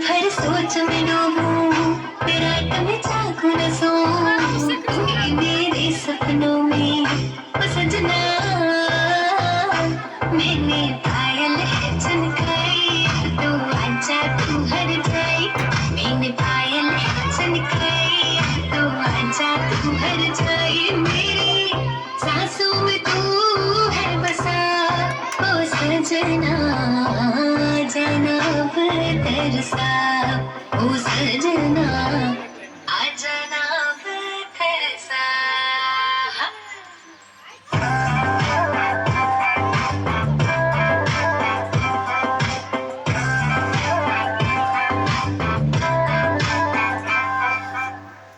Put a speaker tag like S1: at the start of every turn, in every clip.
S1: हर सोच में डूबूं, रात में जागूं न सोऊं, तू ही मेरे सपनों में ओ सजना। मैंने पायल है चमकाई, तो आजा तू हर जाई। मैंने पायल है चमकाई, तो आजा तू हर जाई। मेरी सांसों में तू है बसा, ओ सजना जाना अब तरसा, ओ सजना आ जाना अब तरसा।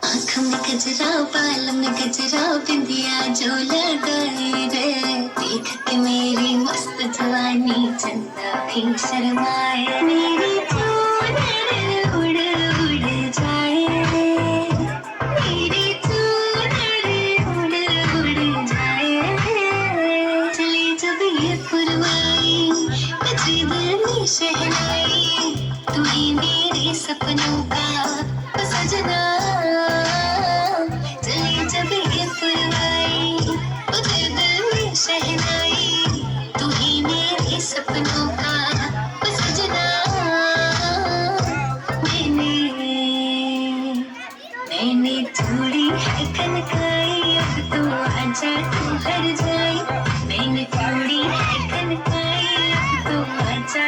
S1: आँख में गजरा, बाल में गजरा, बिंदिया जो लगाई रे, देख के मेरी मस्त जवानी चंदा भी शर्माए। मेरी चूनर उड़ उड़ जाए, मेरी चूनर उड़ उड़ जाए। चली जब ये पुरवाई, बजी दिल में शहनाई, तू ही मेरे सपनों का ओ सजना। चली जब ये पुरवाई, बजी दिल में शहनाई, तू ही मेरे सपनों का ओ सजना। मैंने छोड़ी है कनकाई, अब तो आजा तू हर जाई। मैंने छोड़ी है कनकाई, अब तो आजा